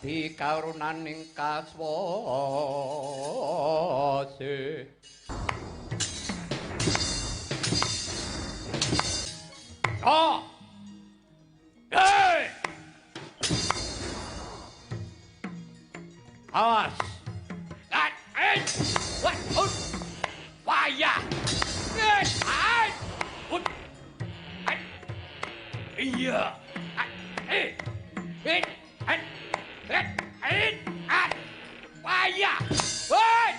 dadi karunaning kaswase. Oh! Hey! Awas! Wayah! Iya! Wayah! Woi!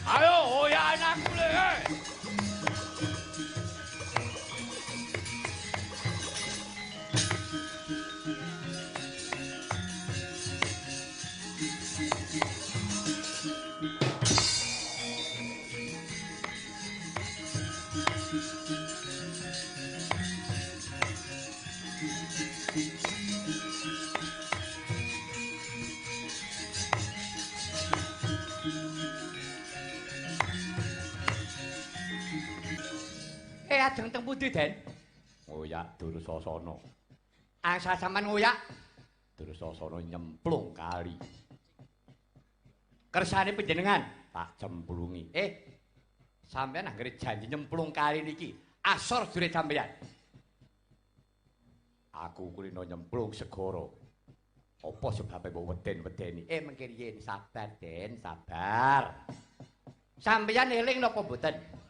Ayo, hoya anakku le. Ajeng teng pundi, Den? Ngoyak Dursasana. Asal sampean ngoyak Dursasana nyemplung kali. Kersane panjenengan tak cemplungi. Sampean anggere janji nyemplung kali niki, asor jure sampean. Aku kulino nyemplung segara. Apa sebabe mbok weden-wedeni? Mengke riyen sabar, Den, sabar. Sampeyan eling napa mboten?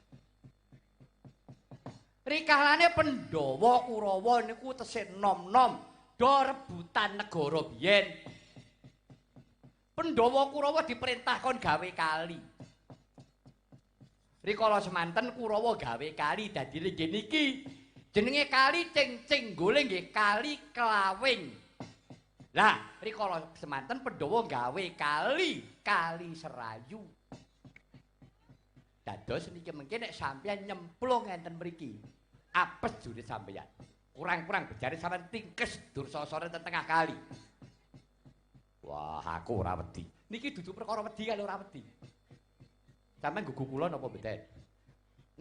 Rikahlane Pandhawa Kurawa niku tesih nom-nom do rebutan negara biyen. Pandhawa Kurawa diperintahkan gawe kali. Rikala semanten Kurawa gawe kali dadi nggih niki jenenge kali Cingcing Guling nggih kali Klawing. Lah rikala semanten Pandhawa gawe kali Kali Serayu. Dados niki mengke nek sampeyan nyemplung enten mriki apes jure sampeyan. Kurang-kurang bejare sampeyan tingkes Dursasana teng tengah kali. Wah, aku ora wedi. Niki dudu perkara wedi kali ora wedi. Sampeyan gugu kula napa mboten?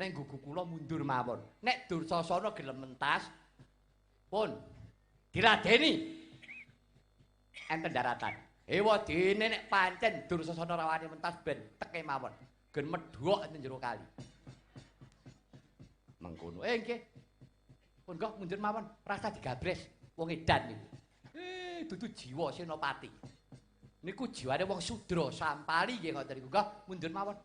Nek gugu kula mundur mawon. Nek Dursasana gelem mentas pun diladeni enten daratan. Wadene nek pancen Dursasana rawani mentas ben teke mawon. Gen medhok enten jero kali. Mengkono. Nggih. Pun kok mundur mawon, rasa digabres wong edan niku. Dudu jiwa senopati. niku jiwane wong sudra sampali nggih ngoten niku. Nggih, mundur mawon.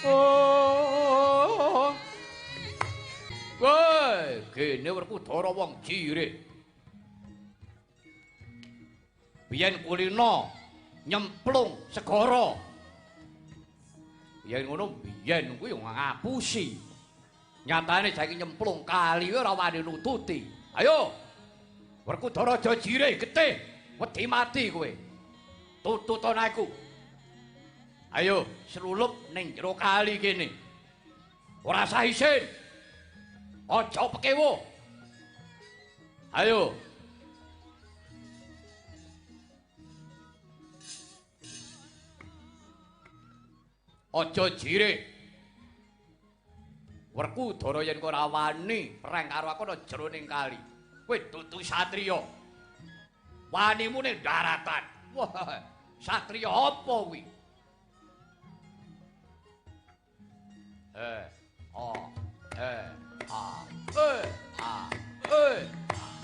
Oh, woi, kene Werkudara wong jire. Biyen kulino nyemplung segara. Biyen ngono biyen kuwi ngapusi. Nyatane saiki nyemplung kali ora wani nututi. Ayo. Werkudara aja jire getih, wedi mati kowe. Tututon aku. Ayo, selulup ning jero kali kene. Ora sah isin. Aja pekewo. Ayo. Aja jire. Werkudara yen kok ora wani perang karo aku ana jroning kali. Kowe dudu satriya. Wanimu ning daratan. Wah, satriya apa kuwi?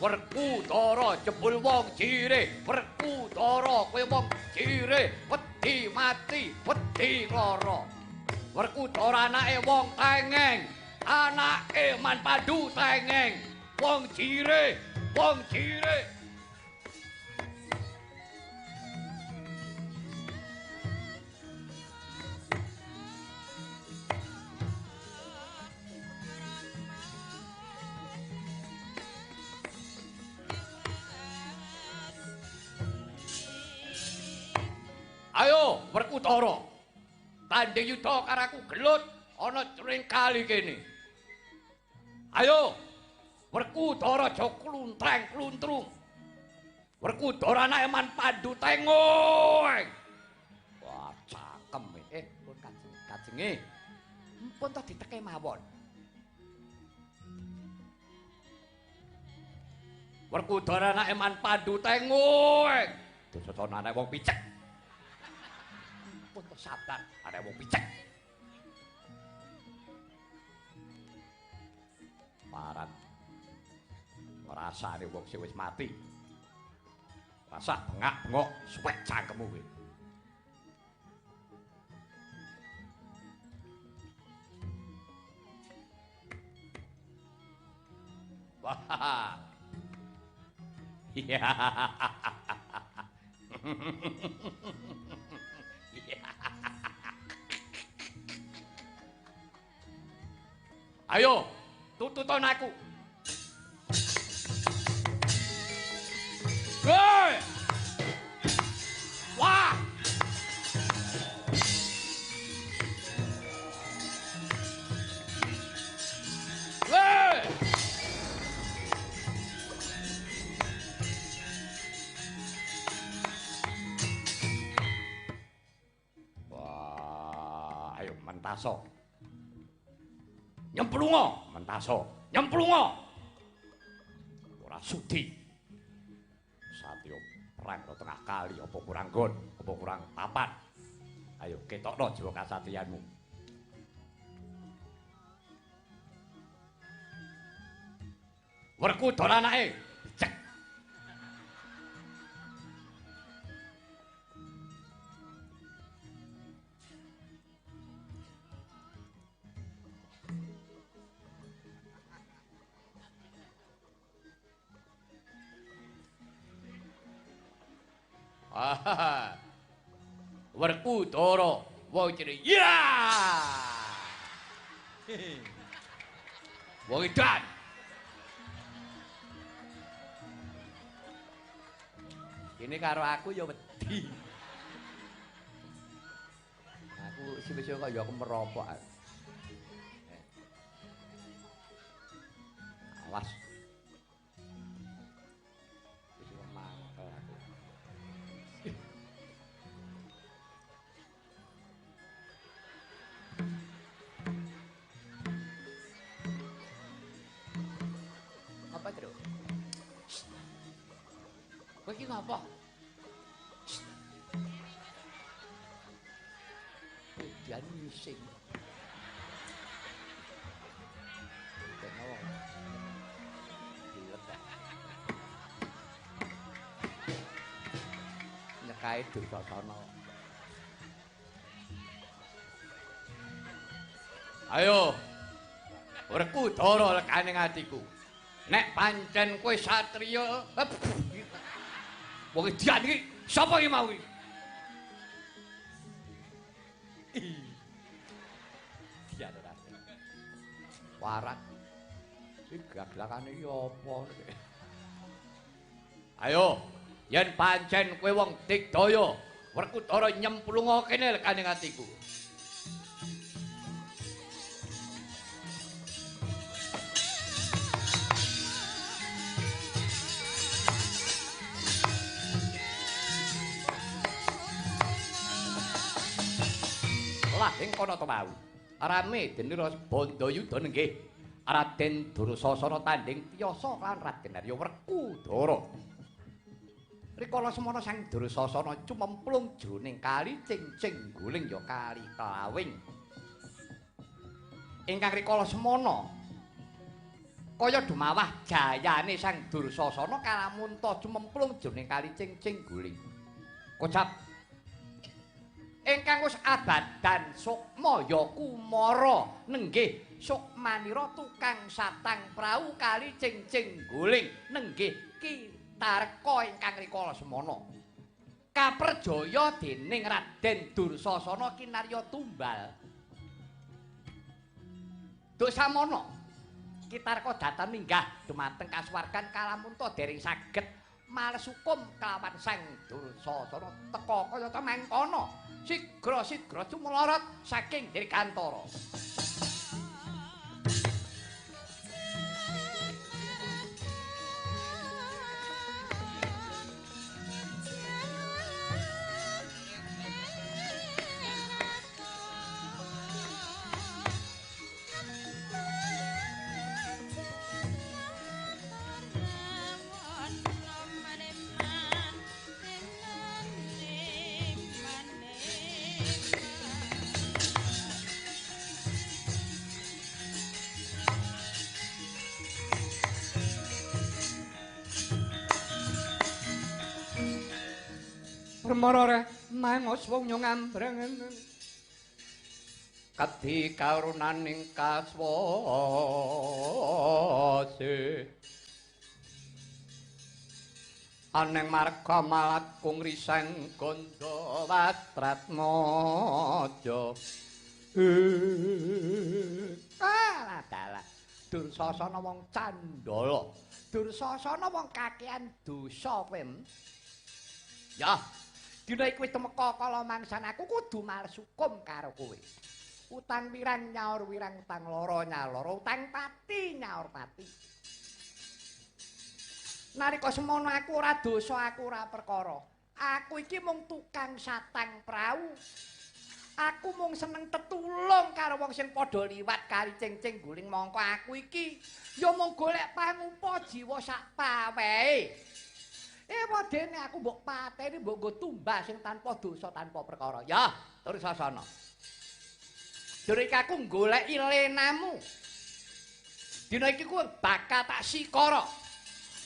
Werkudara jebul wong jire, Werkudara kowe wong jire, wedi mati, wedi lara. Werkudara anake wong tengeng, anake Manpadu tengeng, wong jire, wong jire. Ayo Werkudara, tanding yuda karo aku gelut ana jroning kali kene. Ayo Werkudara aja kluntreng-kluntrung. Werkudara anake Manpadu tengoeng. Wah, cangkem. Pun kajenge. Mumpun to diteke mawon. Werkudara anake Manpadu tengoeng. Dosana anake wong picek. Pun sabar, ada wong picek. Parat. Rasane wong sing wis mati. Rasa bengak-bengok suwek cangkemmu kuwi. Wah. Iya. Ayo, tututon aku. Hei! Wah! Hei! Wah, ayo mentaso. Nyemplunga, mentaso. Nyemplunga. Ora sudi. Satya perang ro tengah kali apa kurang nggon, apa kurang papan. Ayo ketokno jiwa kasatriyanmu. Werkudara anake cek. Werkudara wong jere ya. Wong edan. Kene karo aku ya wedi. Aku wis kaya aku meropok. Awas. Apa, Tru? Kowe iki ngapa? Edian ngising. Kenapa? Diletek. Nyekae Dursasana. Ayo. Werkudara lekaning atiku. Nek pancen kowe satriya, wong edian iki sapa iki mau iki? Edian ora. Warat. Iki gaglakane iki apa? Ayo, yen pancen kowe wong Digdaya, Werkudara nyemplunga kene lekaning atiku. Ing kono to mau. Rame denira Bandayuda nggih. Raden Dursasana tanding tiyasa lan Raden Arya Werkudara. Rikala semana Sang Dursasana cumemplung jroning kali Cingcing Guling ya kali Klawing. Ingkang rikala semana kaya dumawah jayane Sang Dursasana kalamunta cumemplung jroning kali Cingcing Guling. Kocap ingkang wis abadan sukma ya Kumara nenggih Sukmanira tukang satang prau kali Cingcing Guling nenggih Kitarka ingkang rikala semana kaperjaya dening Raden Dursasana kinarya tumbal. Duk samana Kitarka datang minggah dumateng kasuwargan kalamunta dereng saged males hukum kelawan Sang Dursasana teka kaya ta mangkono. Sigra-sigra cumlorot saking Dirgantara. Marare mangos wong nyong ambrengen kadhi karunaning kaswase aneng marga malakung risang gondo watratmaja dalah Dursasana wong candala Dursasana wong kakehan dosa pem ya. Dina iku temeka kala mangsan aku kudu males hukum karo kowe. Utang wirang nyaur wirang, utang loro nyaloro, utang pati nyaur pati. Nalika semono aku ora dosa, aku ora perkara. Aku iki mung tukang satang prau. Aku mung seneng tetulung karo wong sing padha liwat kali Cingcing Guling mongko aku iki ya mung golek pangumpa jiwa sak pawehe. Padene aku mbok pateni mbok nggo tumbas sing tanpa dosa tanpa perkara. Ya, Dursasana. Durika aku goleki lenamu. Dina iki kowe bakal tak sikara.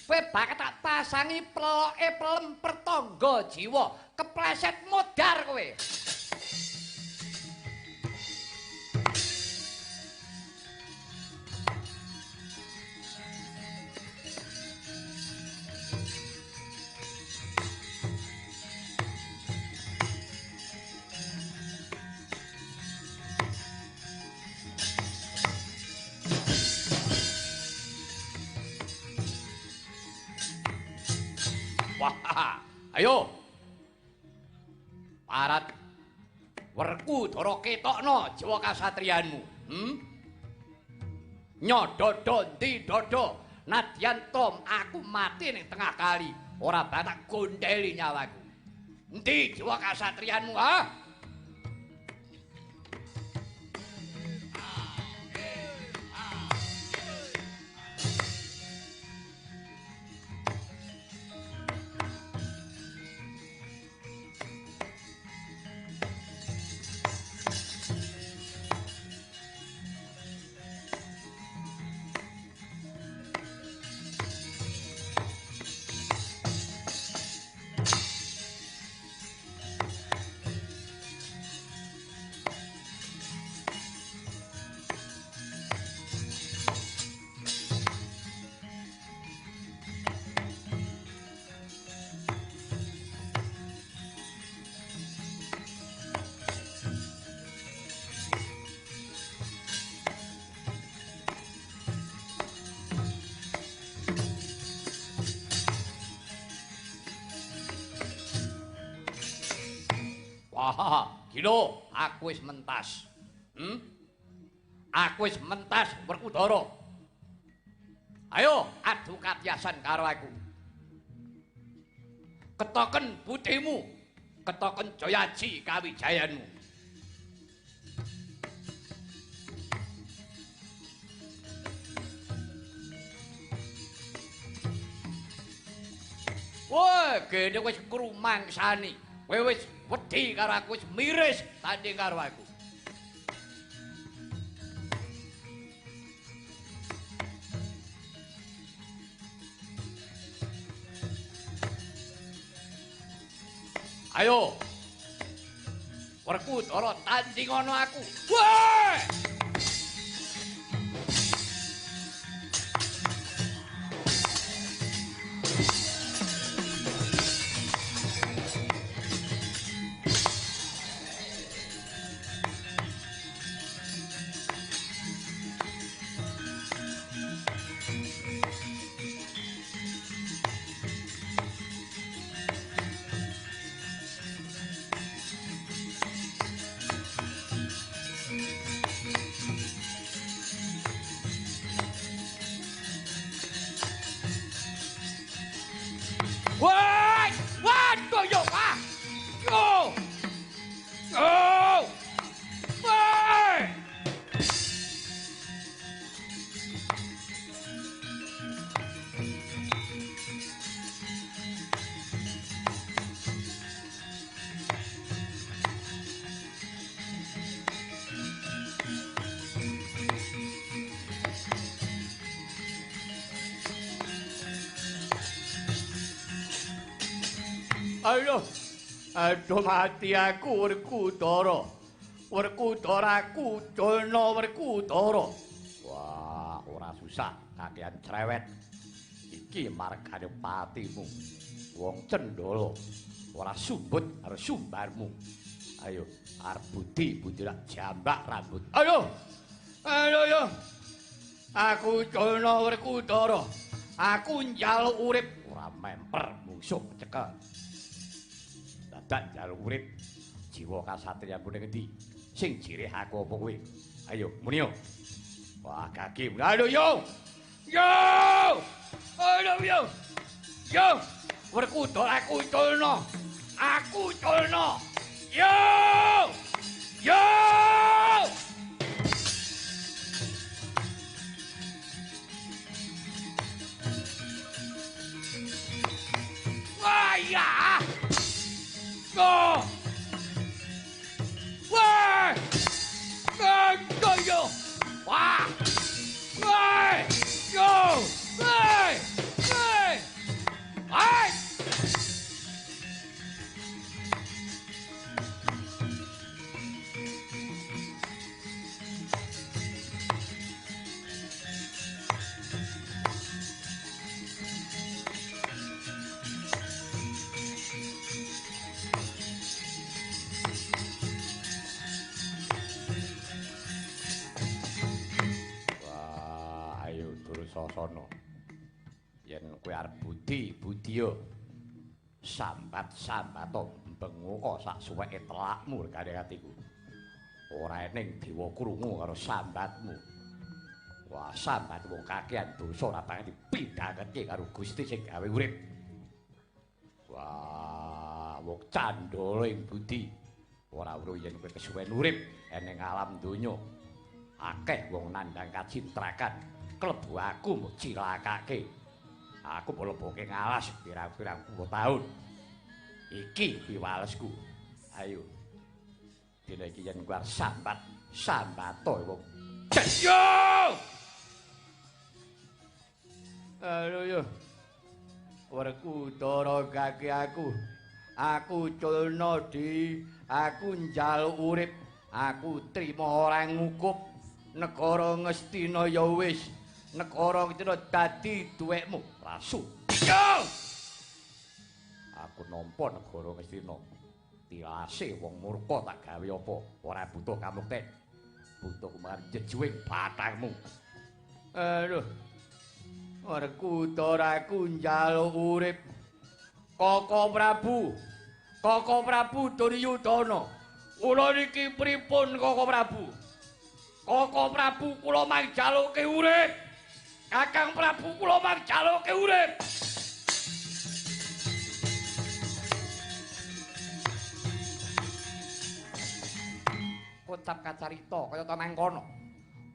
Kowe bakal tak pasangi peloke pelem pertangga jiwa. Kepleset modar kowe. Wah, ayo. Parat Werkudara ketokno jiwa kasatriyanmu. Nyododo ndi dodo nadyan tom aku mati ning tengah kali ora batak gondeli nyawaku. Endi jiwa kasatriyanmu ha? Gino, aku wis mentas. Aku wis mentas Werkudara. Ayo adu katyasan karo aku. Ketoken butimu, ketoken jayaji kawijayanmu. Wah, gene wis krumangsani. Kowe wis wedi karo aku, wis miris tanding karo aku. Ayo. Werkudara tanding ana aku. Wah! Aduh mati aku Werkudara. Werkudaraku Jana Werkudara. Wah, ora susah kakean cerewet. Iki margane patimu. Wong Cendala ora sumbut karo sumbarmu. Ayo, arep budi rak jambak rambut. Ayo. Ayo. Aku Jana Werkudara. Aku njaluk urip ora memper musuh cekel. Dadak njaluk urip jiwa kasatriyanku ning endi? Sing jireh aku apa kowe? Ayo, muni yo. Wah, kaki. Ayo yo. Yo! Ayo yo. Yo! Werkudara aku culna. Aku culna. Yo! Yo! Wah, ya! Go! Wah! Go yo! Wah! Wah! Yo! Wah! Wah! Wah! Sasana. Yen kowe arep budi-budiya sambat-sambato bengoka sak suweke telakmu regane atiku. Ora eneng dewa krungu karo sambatmu. Wah, sambat wong kakehan dosa ora bakal dipindhakake karo Gusti sing gawe urip. Wah, wong candala ing budi. Ora weruh yen kowe kesuwen urip eneng alam donya. Akeh wong nandhang kacintrakan. Klebu aku mbok cilakake. Aku mlebuke ngalas pirang-pirang puluh taun. Iki piwalesku. Ayo. Dene iki yen kuwi sambato wong. Yo! Ayo yo. Werkudara kaki aku. Aku culna di, aku njaluk urip, aku trima ora ngukup. Negara Ngastina ya wis. Negara Ngastina dadi duwekmu, rasu. Yo! Aku nampa negara Ngastina. Tilase wong murka tak gawe apa? Ora butuh kamukten. Butuh kuman jejuing batangmu. Aduh. Werkudaraku njaluk urip. Koko Prabu Duryudana. Kula niki pripun Koko Prabu? Koko Prabu kula mangjaluke urip. Kakang Prabu kula mangjaluke urip. Kocap kacarita kaya ta mangkono.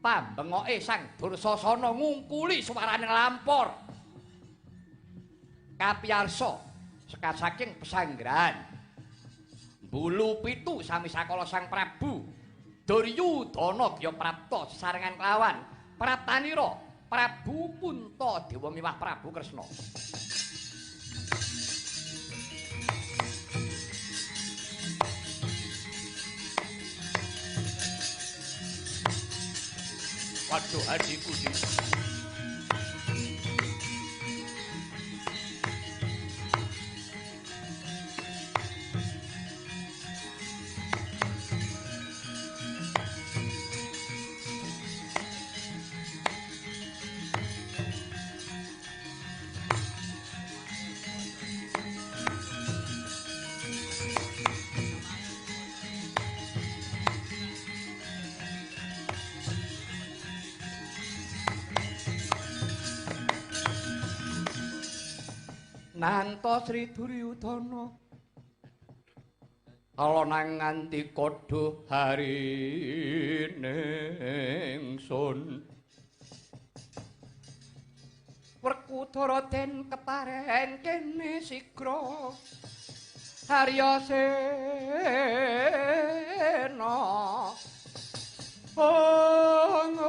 Pambengoke Sang Dursasana ngungkuli swaraning lampor. Kapiyarsa seka saking pesanggrahan. Bulu pitu sami sakala Sang Prabu. Duryudana ya prapta sesarengan kelawan Pratanira, Prabu Puntadewa miwah Prabu Kresna. Waduh adikku iki. Nanta Sri Duryudana kala nang nganti kodho harining sun Werkudara den kepareng kene sigra Haryasena ong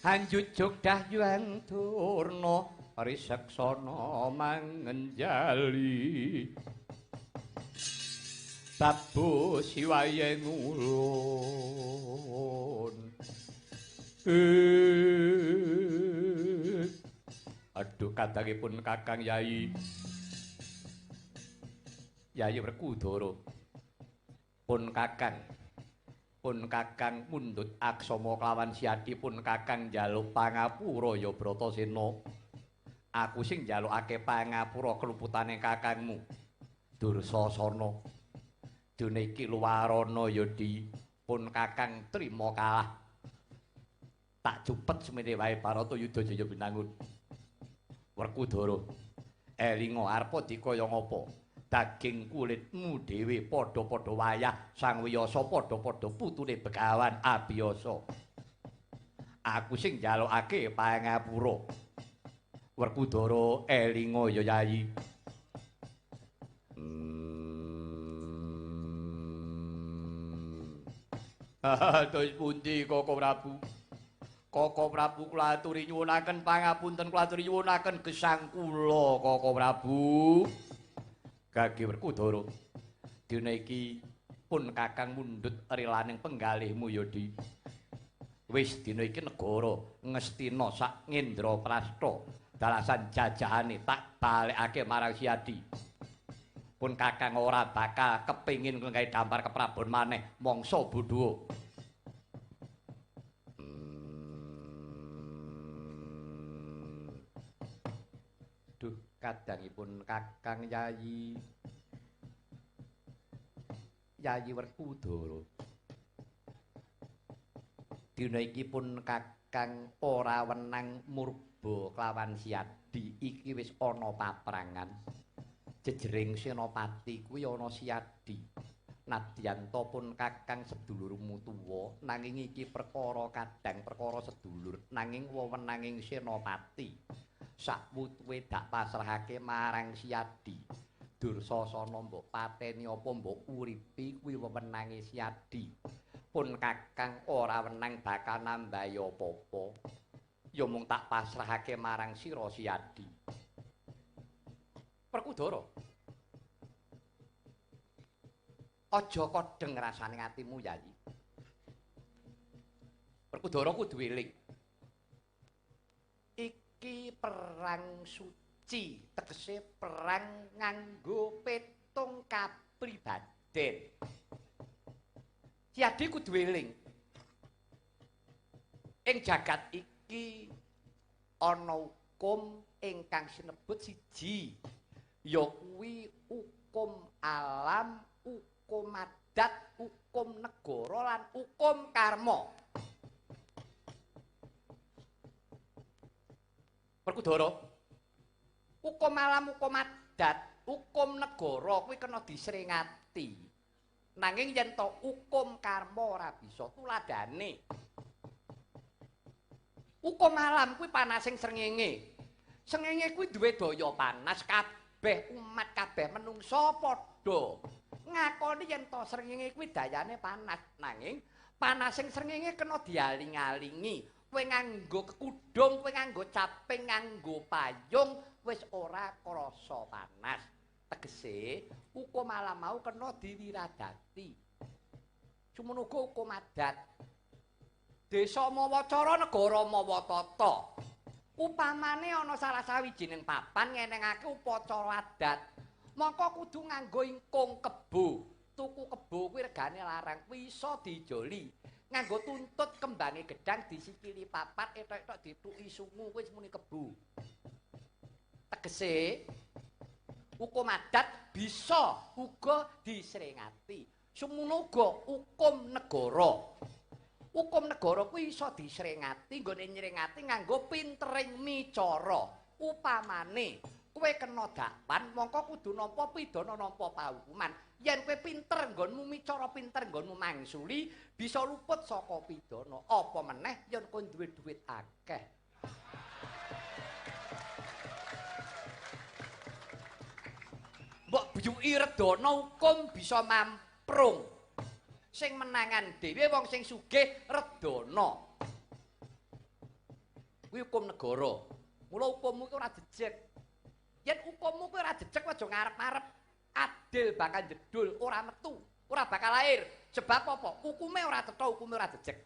anjujuk dahyang durna Risaksana mangenjali Babu siwaye ngulun aduh kadangipun Kakang Yayi Yayi Werkudara pun Kakang mundhut aksama kelawan Siadi pun Kakang njaluk pangapura ya Bratasena aku sing njalukake pangapura keluputane kakangmu Dursasana. Dene iki luwarana ya dipun Kakang trima kalah. Tak cupet semene wae Baratayuda Jaya Binangun. Werkudara, elinga arep dikaya ngapa? Daging kulitmu dhewe padha-padha wayah Sang Wiyasa padha-padha putune Begawan Abiyasa. Aku sing njalukake pangapura. Werkudara elinga ya Yayi. Dados pundi Koko Prabu? Koko Prabu kula aturi nyuwunaken pangapunten kula aturi nyuwunaken gesang kula Koko Prabu. Gage Werkudara. Dina iki pun Kakang mundhut rilaning penggalihmu ya Di. Wis dina iki negara Ngastina sak Ngendraprastha. Dalasan jajahane tak balekake marang Siadi. Pun Kakang ora bakal kepingin nggawe dampar keprabon maneh mangsa Budhuwa. Duh kadangipun Kakang Yayi. Yayi Werkudara. Dina iki pun Kakang ora wenang murba kelawan Siadi iki wis ana paprangan. Jejering senopati kuwi ana Siadi. Nadyan to pun Kakang sedulurmu tuwa nanging iki perkara kadang perkara sedulur nanging wewenanging senopati. Sakwutuwe dak pasrahake marang Siadi. Dursasana mbok pateni apa mbok uripi kuwi wewenange Siadi. Pun Kakang ora wenang bakal nambahi apa-apa. Ya mung tak pasrahake marang sira Siadi. Werkudara. Aja kodheng rasane atimu Yayi. Werkudara kudu eling. Iki perang suci, tegese perang nganggo petung kapribaden. Siadi kudu eling. Ing jagat iki ana hukum ingkang sinebut siji, ya kuwi hukum alam, hukum adat, hukum negara lan hukum karma. Werkudara, hukum alam, hukum adat, hukum negara kuwi kena disringati. Nanging yen to hukum karma ora bisa tuladane. Hukum alam kuwi panasing srengenge. Srengenge kuwi duwe daya panas, kabeh umat kabeh menungsa padha ngakoni yen to srengenge kuwi dayane panas. Nanging panasing srengenge kena dialing-alingi. Kowe nganggo kekudung, kowe nganggo caping, nganggo payung, wis ora krasa panas. Tegese hukum alam mau kena diwiradati. Sumono uga hukum adat. Desa mawa cara, negara mawa tata. Upamane ana salah sawijining papan ngenengake upacara adat, maka kudu nganggo ingkung kebo. Tuku kebo kuwi regane larang, kuwi iso dijoli. Nganggo tuntut kembange gedang disikili papat etok-etok dituki sungu kuwi muni kebo. Tegese hukum adat bisa uga disringati. Semono uga hukum negara. Hukum negara kuwi iso disringati nggone nyringati nganggo pintering micara. Upamane kowe kena dakpan mongko kudu nampa pidana nampa pahukuman. Yen kowe pinter nggonmu micara, pinter nggonmu mangsuli, bisa luput saka pidana. Apa meneh yen kowe duwe dhuwit akeh. Mbok buyuki redana hukum bisa mamprung. Sing menangan dhewe wong sing sugih redana. Kuwi hukum negara. Mula hukummu kuwi ora jejeg. Yen hukummu kuwi ora jejeg aja ngarep-arep adil bakal jedul, ora metu, ora bakal lahir. Sebab apa? Hukume ora cetha, hukume ora jejeg.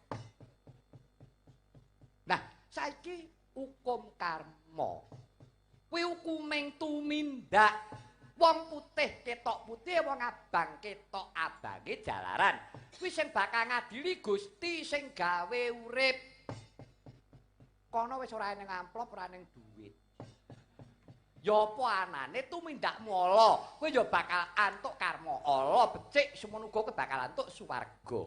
Nah, saiki hukum karma. Kuwi hukuming tumindak. Wong putih ketok putih, wong abang ketok abange jalaran. Kuwi sing bakal ngadili Gusti sing gawe urip. Kono wis ora ning amplop, ora ning dhuwit. Ya apa anane tumindakmu ala, kowe ya bakal antuk karma ala becik, semono uga kowe bakal antuk swarga.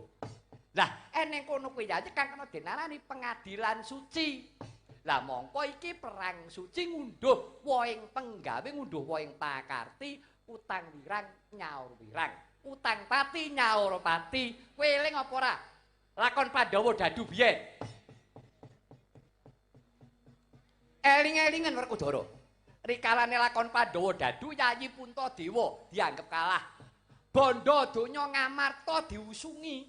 Lah, eneng kono kuwi ya kang kena dinarani pengadilan suci. Lah mongko iki perang suci ngunduh woing penggawe, ngunduh woing pakarti, utang wirang nyaur wirang, utang pati nyaur pati. Kowe eling apa ora? Lakon Pandhawa dadu biyen. Eling-elingen Werkudara. Rikalane lakon Pandhawa dadu Yayi Puntadewa dianggep kalah. Bondo donya Ngamarta diusungi.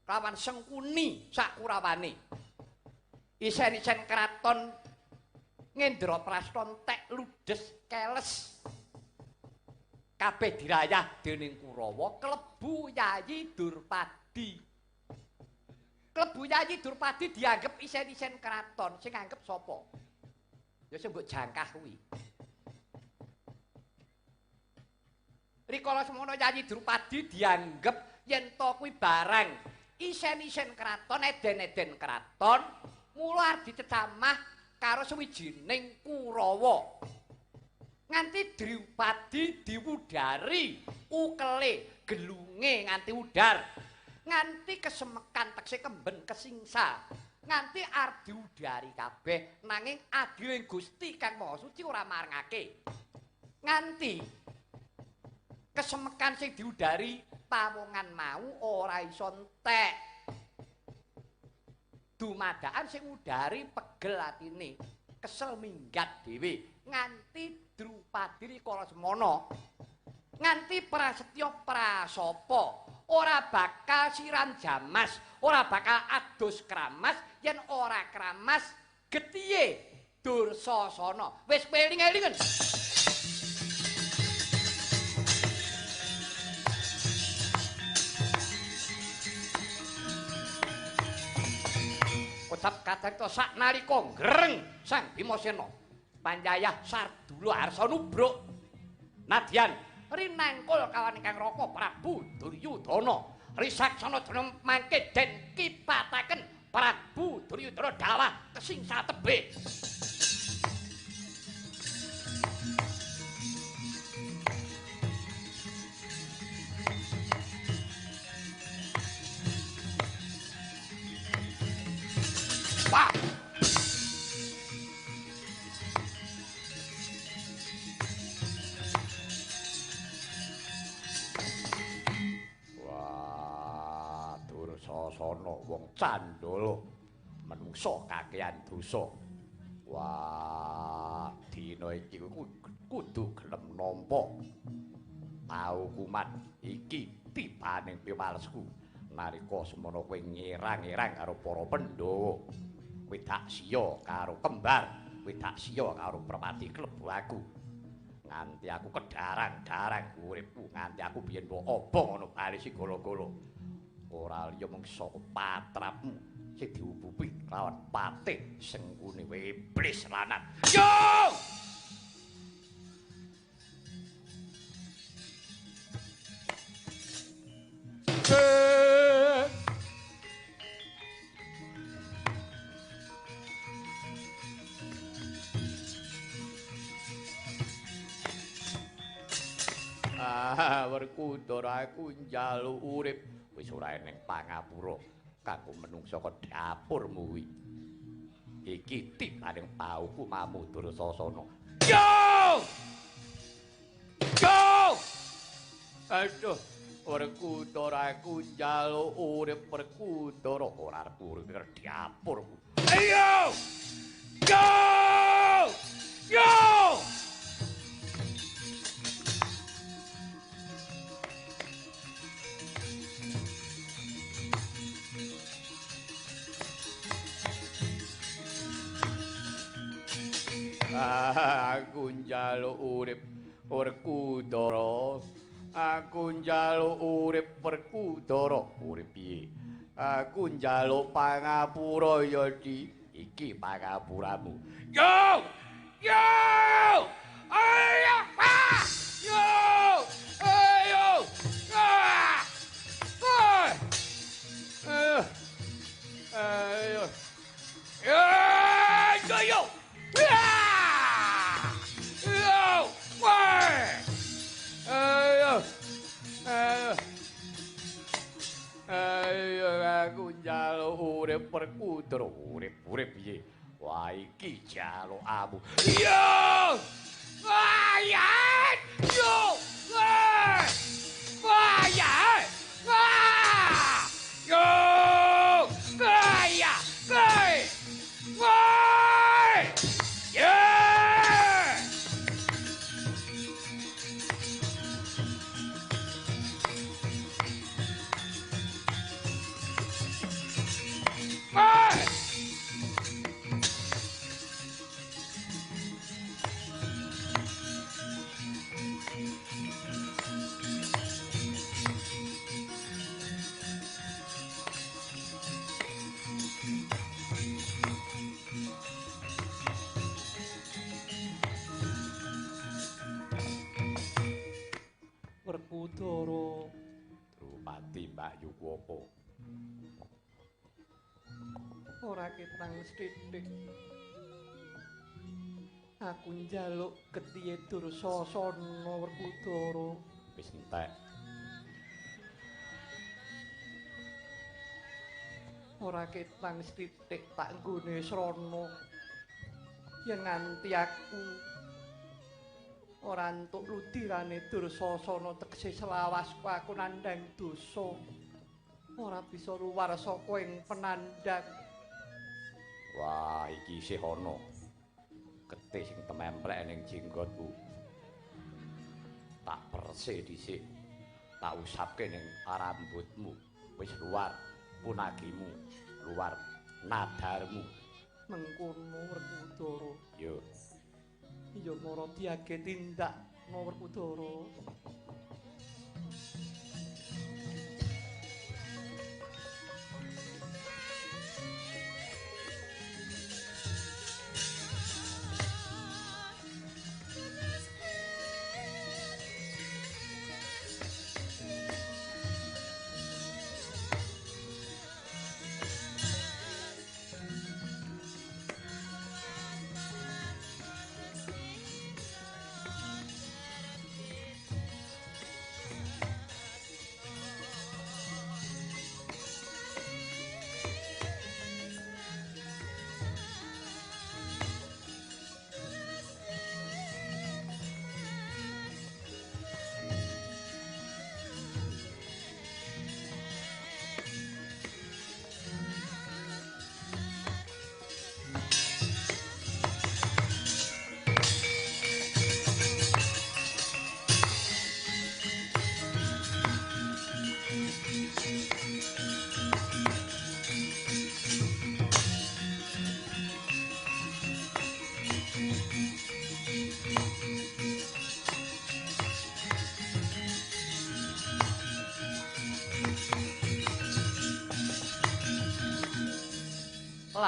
Lawan Sengkuni sakurawane. Isen-isen kraton Ngendraprasta entek ludes keles. Kabeh dirayah dening Kurawa klebu Yayi Durpadi. Klebu Yayi Durpadi dianggep isen-isen kraton, sing anggap sapa? Ya sing mbok jangkah kuwi. Rikala semono Yayi Durpadi dianggep yen to kuwi barang isen-isen kraton, eden-eden kraton, mula dicecamah karo sawijining Kurawa. Nganti Drupadi diwudari ukele gelunge nganti udar. Nganti kesemekan tekse kemben kesingsa. Nganti arep diudari kabeh nanging adiling Gusti Kang Maha Suci ora marengake. Nganti kesemekan sing diudari pawongan mau ora iso entek. Dumadakan sing udari pegel atine, kesel minggat dhewe. Nganti Drupadi rikala semana, nganti Prasetya Prasapa ora bakal siram jamas, ora bakal adus kramas yen ora kramas getihe Dursasana. Wis eling-elingen. Kocap kacarita saknalika greng Sang Bimasena panjayah Sardula Arsa nubruk nadyan rinangkul kawan ingkang Raka Prabu Duryudana risaksana jeneng mangke den kipataken Prabu Duryudana dawah kesingsa tebih. wong candala menungsa kakehan dosa. Wah, dina iki kudu gelem nampa paukuman iki tibaning piwalesku nalika semana kowe ngerang-erang karo para Pandhawa. Kowe tak siya karo kembar, kowe tak siya karo Permati klebu aku. Nganti aku kedarang-darang uripku, nganti aku biyen mbok obong ana bali sing golo-golo. Ora liya mung saka patrapmu sing diubupi lawan patih sengkune iblis lanang. Yo! Werkudara aku njaluk urip wis ora eneng pangapura kanggo menungsa kedapurmu kuwi. Iki tibaning paukumamu Dursasana. Yo! Yo! Aduh, Werkudara aku njaluk urip Werkudara ora arep urip kedapurmu. Ayo! Yo! Yo! Aku njaluk urip Werkudara. Aku njaluk urip Werkudara. Urip piye? Aku njaluk pangapura ya Di. Iki pangapuramu. Yo! Yo! Ayo! Ah! Yo! Ayo! Ah! Ah! Ayo! Ayo! Ayo! Yo! Ayo aku njaluk urip Werkudara. Urip piye? Wah iki jaluk amu. Yo! Ayat! Yo! Ayat! Yo! Kaya! Kaya! Woi! Yeah! Woi! Werkudara. Drupadi Mbak Yukwapa. Ora ketang sithik. Aku njaluk getihe Dursasana Werkudara. Wis entek. Ora ketang sithik tak nggone srana. Yen nganti aku ora entuk ludirane Dursasana tegese selawasku aku nandhang dosa. Ora bisa luwar saka ing penandhang. Wah, iki isih ana. Getih sing tememplek ning jenggotku. Tak perse dhisik. Tak usapke ning rambutmu. Wis luar punagimu, luar nadarmu. Mengkono Werkudara. Yo. Iya mara diage tindak no Werkudara.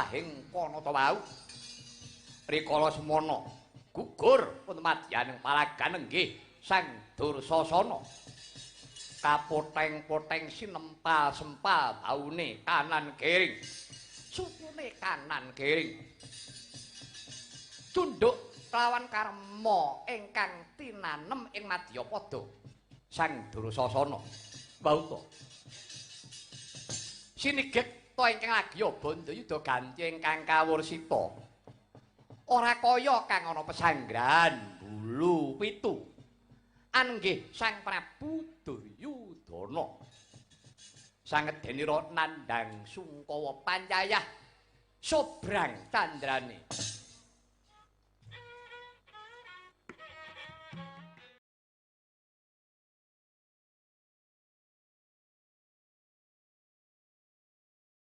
wahing panata wau rikala semana gugur punamadyaning palagan inggih Sang Dursasana kapoteng-poteng sinempal-sempal baune kanan kering sukune kanan kering tunduk kelawan karma ingkang tinanem ing Madyapada Sang Dursasana bauta sinigek ta ingkang agya Bandayuda ganti ingkang kawursita ora kaya kang ana pesanggrahan bulu pitu anggih Sang Prabu Duryudana sangedhenira nandhang Sungkawa Pancayah sobrang candrane